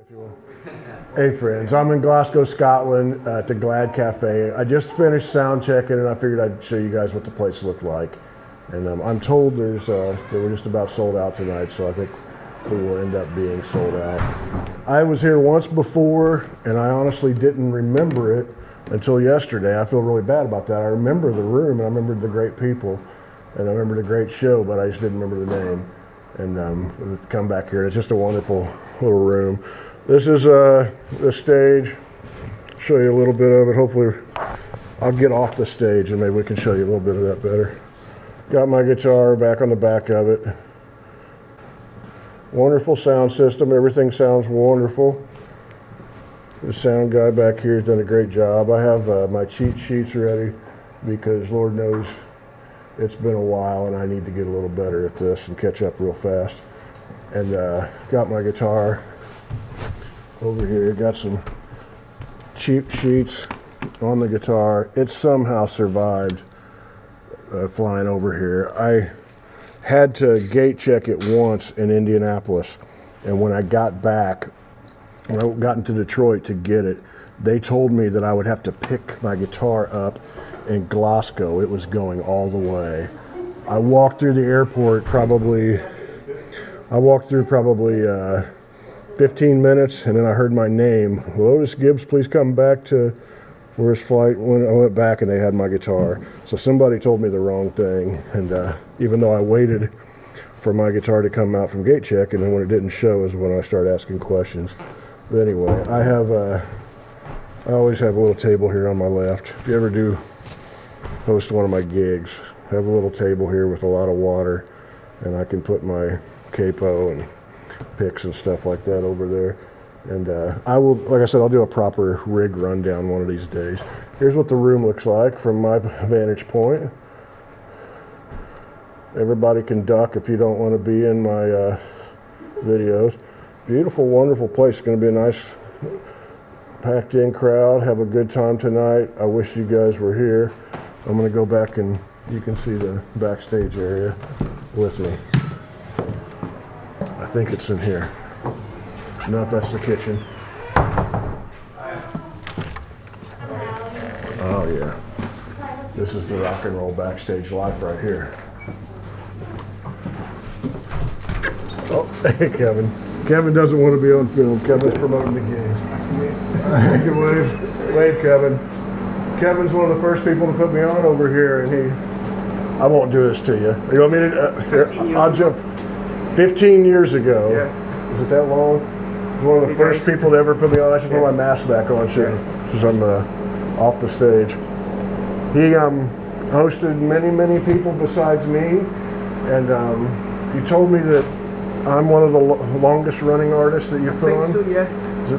if you will. Hey friends, I'm in Glasgow, Scotland at the Glad Cafe. I just finished sound checking and I figured I'd show you guys what the place looked like. And I'm told they were just about sold out tonight, so I think we will end up being sold out. I was here once before and I honestly didn't remember it until yesterday. I feel really bad about that. I remember the room and I remembered the great people and I remembered a great show, but I just didn't remember the name. And come back here. It's just a wonderful little room. This is the stage. Show you a little bit of it. Hopefully I'll get off the stage and maybe we can show you a little bit of that better. Got my guitar back on the back of it. Wonderful sound system. Everything sounds wonderful. The sound guy back here has done a great job. I have my cheat sheets ready because Lord knows it's been a while and I need to get a little better at this and catch up real fast. And got my guitar over here. Got some cheat sheets on the guitar. It somehow survived flying over here. I had to gate check it once in Indianapolis, and when I got back, when I got into Detroit to get it, they told me that I would have to pick my guitar up in Glasgow. It was going all the way. I walked through the airport probably 15 minutes, and then I heard my name. Lotus Gibbs, please come back to where's flight. When I went back and they had my guitar. So somebody told me the wrong thing, and even though I waited for my guitar to come out from gate check, and then when it didn't show is when I started asking questions. But anyway, I always have a little table here on my left. If you ever do host one of my gigs, I have a little table here with a lot of water, and I can put my capo and picks and stuff like that over there. And I will, like I said, I'll do a proper rig rundown one of these days. Here's what the room looks like from my vantage point. Everybody can duck if you don't want to be in my videos. Beautiful, wonderful place. It's going to be a nice packed in crowd. Have a good time tonight. I wish you guys were here. I'm going to go back and you can see the backstage area with me. I think it's in here. No, that's the kitchen. Oh yeah. This is the rock and roll backstage life right here. Oh, hey Kevin. Kevin doesn't want to be on film. Kevin's promoting the gigs. I can wave Kevin. Kevin's one of the first people to put me on over here, and I won't do this to you. You want me to? I'll jump. 15 years ago. Yeah. Is it that long? One of the first people to ever put me on. I should put my mask back on, because I'm off the stage. He hosted many people besides me, and you told me that I'm one of the longest running artists that you've put on. I think so, yeah.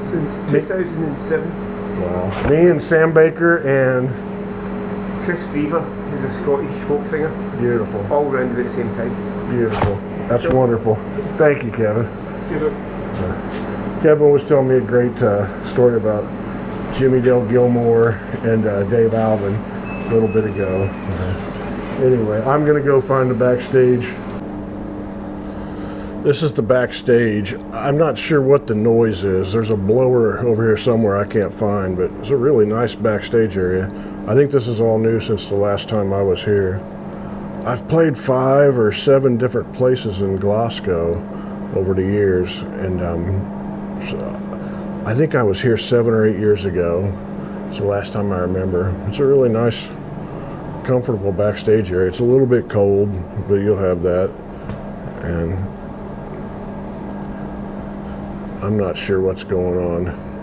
Since 2007. Wow. Me and Sam Baker and Chris Drever, who's a Scottish folk singer. Beautiful. All rounded at the same time. Beautiful. That's wonderful. Thank you, Kevin. Kevin was telling me a great story about Jimmy Dale Gilmore and Dave Alvin a little bit ago. Anyway, I'm going to go find the backstage. This is the backstage. I'm not sure what the noise is. There's a blower over here somewhere I can't find, but it's a really nice backstage area. I think this is all new since the last time I was here. I've played 5 or 7 different places in Glasgow over the years, and so I think I was here 7 or 8 years ago. It's the last time I remember. It's a really nice, comfortable backstage area. It's a little bit cold, but you'll have that. And I'm not sure what's going on.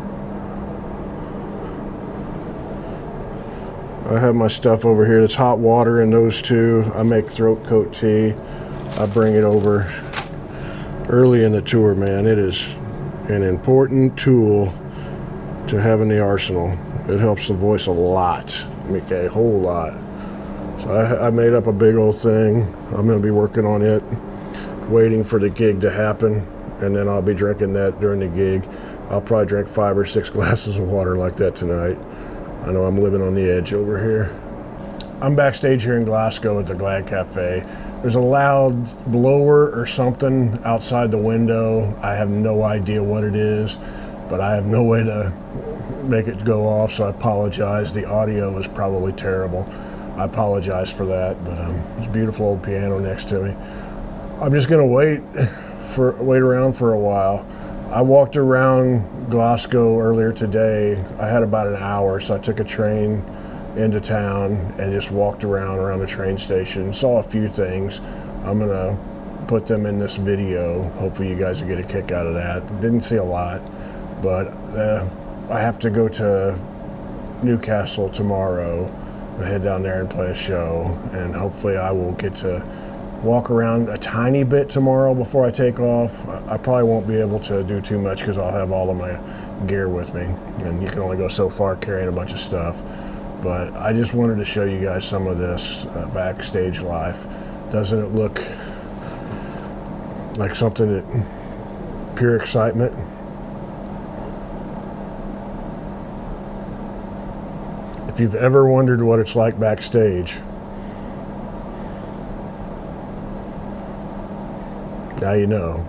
I have my stuff over here. There's hot water in those two. I make throat coat tea. I bring it over early in the tour, man. It is an important tool to have in the arsenal. It helps the voice a lot, make a whole lot. So I made up a big old thing. I'm going to be working on it, waiting for the gig to happen, and then I'll be drinking that during the gig. I'll probably drink 5 or 6 glasses of water like that tonight. I know I'm living on the edge over here. I'm backstage here in Glasgow at the Glad Cafe. There's a loud blower or something outside the window. I have no idea what it is. but I have no way to make it go off, so I apologize. The audio is probably terrible. I apologize for that, but it's a beautiful old piano next to me. I'm just gonna wait around for a while. I walked around Glasgow earlier today. I had about an hour, so I took a train into town and just walked around the train station. Saw a few things. I'm gonna put them in this video. Hopefully you guys will get a kick out of that. Didn't see a lot, but I have to go to Newcastle tomorrow. I'll head down there and play a show, and hopefully I will get to walk around a tiny bit tomorrow before I take off. I probably won't be able to do too much because I'll have all of my gear with me, and you can only go so far carrying a bunch of stuff. But I just wanted to show you guys some of this backstage life. Doesn't it look like something that pure excitement? If you've ever wondered what it's like backstage, now you know.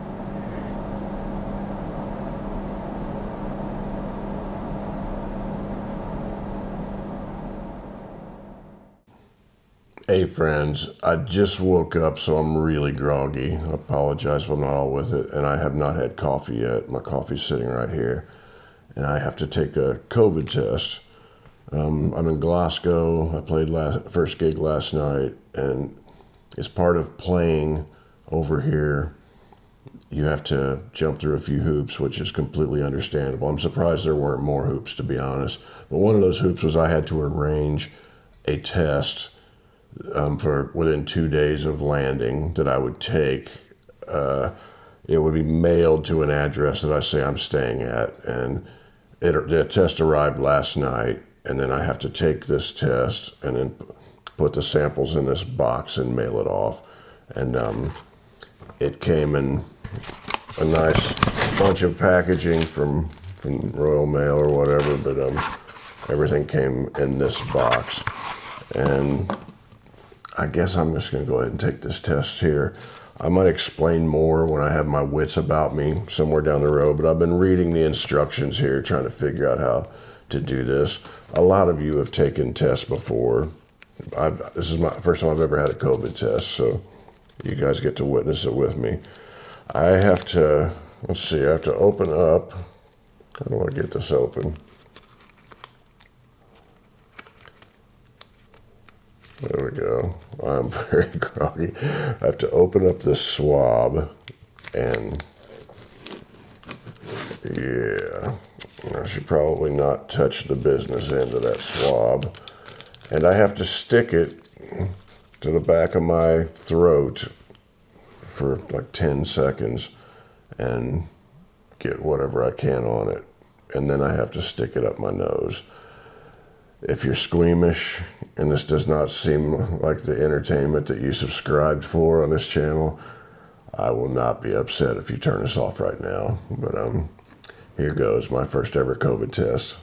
Hey friends, I just woke up, so I'm really groggy. I apologize if I'm not all with it, and I have not had coffee yet. My coffee's sitting right here, and I have to take a COVID test. I'm in Glasgow. I played first gig last night, and as part of playing over here, you have to jump through a few hoops, which is completely understandable. I'm surprised there weren't more hoops, to be honest. But one of those hoops was I had to arrange a test for within 2 days of landing that I would take. It would be mailed to an address that I say I'm staying at, and the test arrived last night, and then I have to take this test and then put the samples in this box and mail it off. And it came in a nice bunch of packaging from Royal Mail or whatever, but everything came in this box. And I guess I'm just going to go ahead and take this test here. I might explain more when I have my wits about me somewhere down the road, but I've been reading the instructions here, trying to figure out how to do this. A lot of you have taken tests before. This is my first time I've ever had a COVID test, so you guys get to witness it with me. I have to, let's see, I have to open up. I don't want to get this open. There we go. I'm very groggy. I have to open up this swab, and yeah, I should probably not touch the business end of that swab. And I have to stick it to the back of my throat for like 10 seconds and get whatever I can on it. And then I have to stick it up my nose. If you're squeamish and this does not seem like the entertainment that you subscribed for on this channel, I will not be upset if you turn this off right now. But here goes, my first ever COVID test.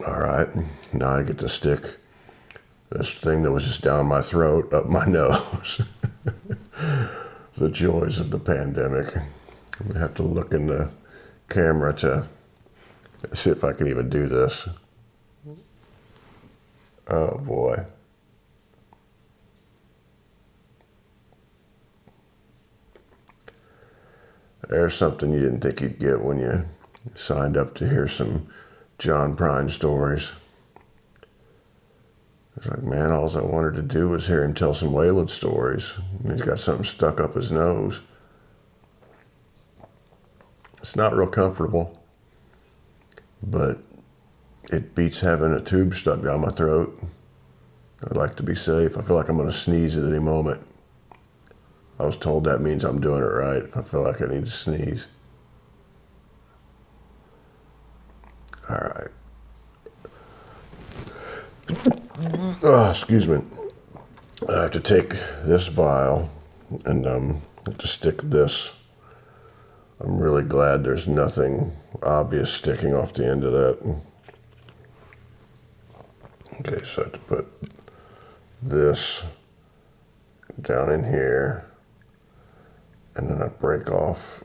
All right, now I get to stick this thing that was just down my throat up my nose. The joys of the pandemic. I have to look in the camera to see if I can even do this. Oh boy. There's something you didn't think you'd get when you signed up to hear some John Prine stories. It's like, man, all I wanted to do was hear him tell some Waylon stories. And he's got something stuck up his nose. It's not real comfortable, but it beats having a tube stuck down my throat. I'd like to be safe. I feel like I'm going to sneeze at any moment. I was told that means I'm doing it right if I feel like I need to sneeze. All right. Oh, excuse me. I have to take this vial and to stick this. I'm really glad there's nothing obvious sticking off the end of that. Okay, so I have to put this down in here, and then I break off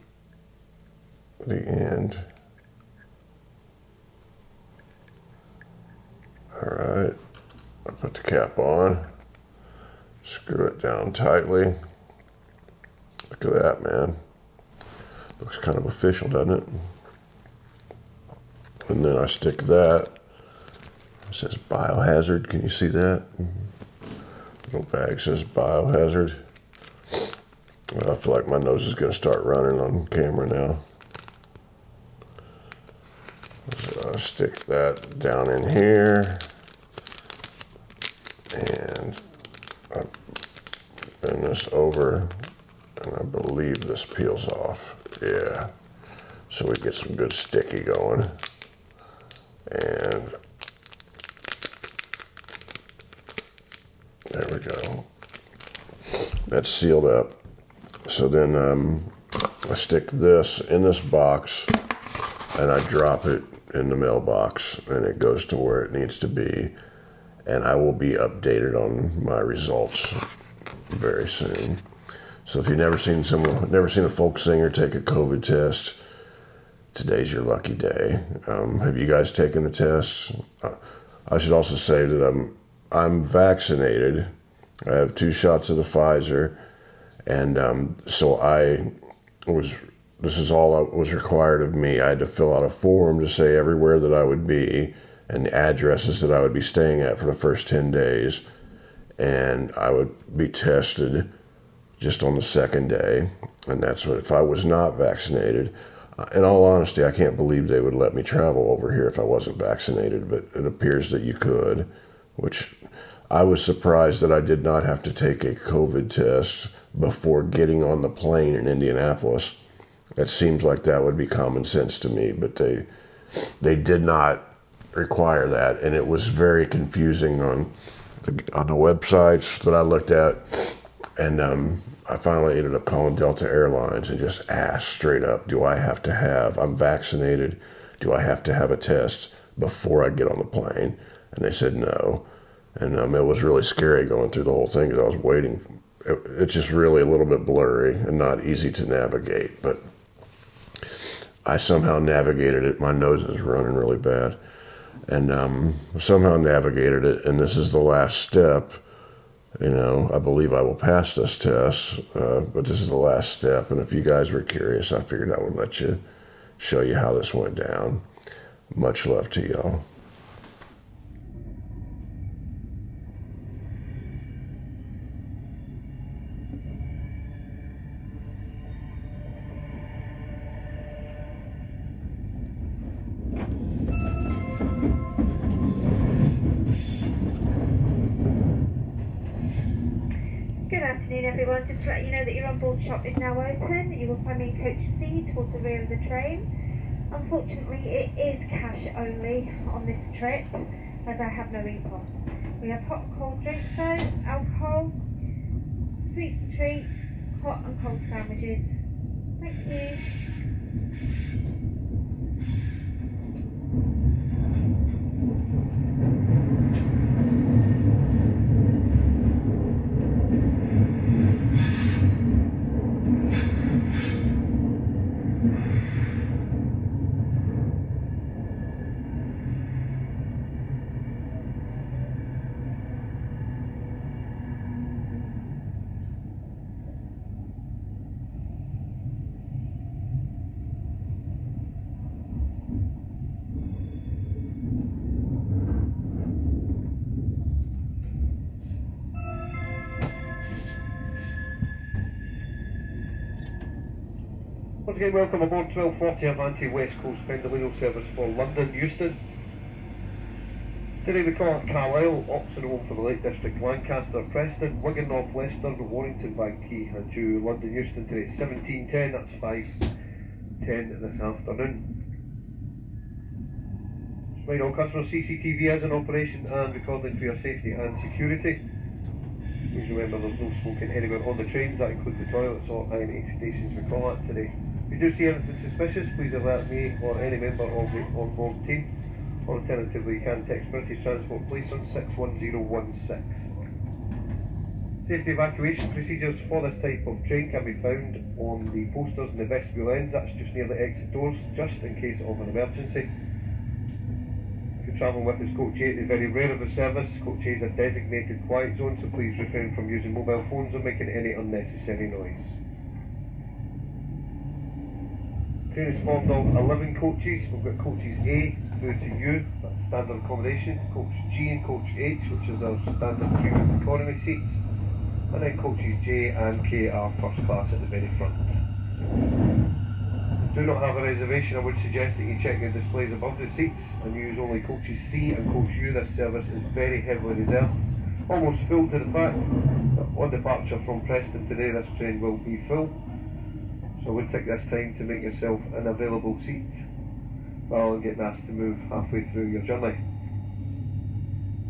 the end. All right, I put the cap on, screw it down tightly. Look at that, man. Looks kind of official, doesn't it? And then I stick that. It says biohazard. Can you see that? Little bag says biohazard. Well, I feel like my nose is going to start running on camera now. So I stick that down in here. And I bend this over. And I believe this peels off. Yeah. So we get some good sticky going. And there we go. That's sealed up. So then I stick this in this box and I drop it in the mailbox and it goes to where it needs to be. And I will be updated on my results very soon. So if you've never seen a folk singer take a COVID test, today's your lucky day. Have you guys taken the test? I should also say that I'm vaccinated. I have 2 shots of the Pfizer, and so this is all that was required of me. I had to fill out a form to say everywhere that I would be and the addresses that I would be staying at for the first 10 days, and I would be tested just on the second day. And that's what, if I was not vaccinated, in all honesty, I can't believe they would let me travel over here if I wasn't vaccinated, but it appears that you could, which I was surprised that I did not have to take a COVID test before getting on the plane in Indianapolis. It seems like that would be common sense to me, but they did not require that, and it was very confusing on the websites that I looked at. And I finally ended up calling Delta Airlines and just asked straight up, I'm vaccinated, do I have to have a test before I get on the plane? And they said no. And it was really scary going through the whole thing because I was waiting. It's just really a little bit blurry and not easy to navigate. But I somehow navigated it. My nose is running really bad. And somehow navigated it. And this is the last step. You know, I believe I will pass this test, but this is the last step. And if you guys were curious, I figured I would show you how this went down. Much love to y'all. Good afternoon everyone, just to let you know that your onboard shop is now open. You will find me in coach C towards the rear of the train. Unfortunately it is cash only on this trip as I have no EPOS. We have hot and cold drinks though, alcohol, sweets and treats, hot and cold sandwiches. Thank you. Once again, welcome aboard 1240 Avanti West Coast Pendolino service for London Euston. Today we call at Carlisle, Oxon home for the Lake District, Lancaster, Preston, Wigan, North Leicester, Warrington, Bagkey, and to London Euston today, 17:10, that's 5:10 this afternoon. Right, all customers, CCTV is in operation and recording for your safety and security. Please remember there's no smoking anywhere on the trains, that includes the toilets or any stations we call at today. If you do see anything suspicious, please alert me or any member of the on-board team, or alternatively you can text British Transport Police on 61016. Safety evacuation procedures for this type of train can be found on the posters in the vestibule ends, that's just near the exit doors, just in case of an emergency. If you're travelling with us, Coach 8 is very rare of a service. Coach 8 is a designated quiet zone, so please refrain from using mobile phones or making any unnecessary noise. Train is formed of 11 coaches. We've got coaches A through to U, that's standard accommodation, coach G and coach H, which is our standard premium economy seats, and then coaches J and K are first class at the very front. If you do not have a reservation, I would suggest that you check the displays above the seats and use only coaches C and coach U. This service is very heavily reserved, almost full to the fact that on departure from Preston today this train will be full. So I would take this time to make yourself an available seat rather than getting asked to move halfway through your journey.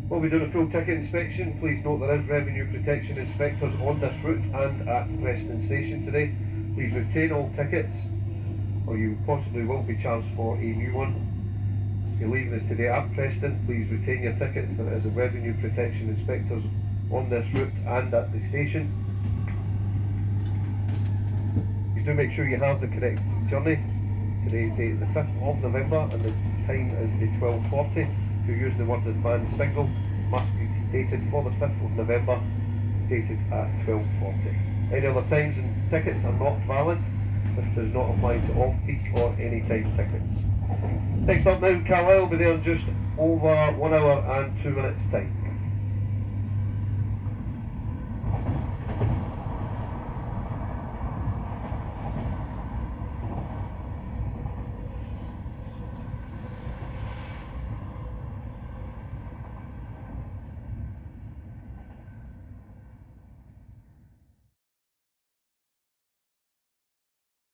We'll be doing a full ticket inspection. Please note there is revenue protection inspectors on this route and at Preston Station today. Please retain all tickets or you possibly will be charged for a new one. If you're leaving us today at Preston, please retain your tickets. There is a revenue protection inspectors on this route and at the station. You do make sure you have the correct journey. Today's date is the 5th of November and the time is the 12:40. If you're using the word advance single, must be dated for the 5th of November, dated at 12:40. Any other times and tickets are not valid. This does not apply to off-peak or any time tickets. Next up now, Carlisle will be there in just over 1 hour and 2 minutes time.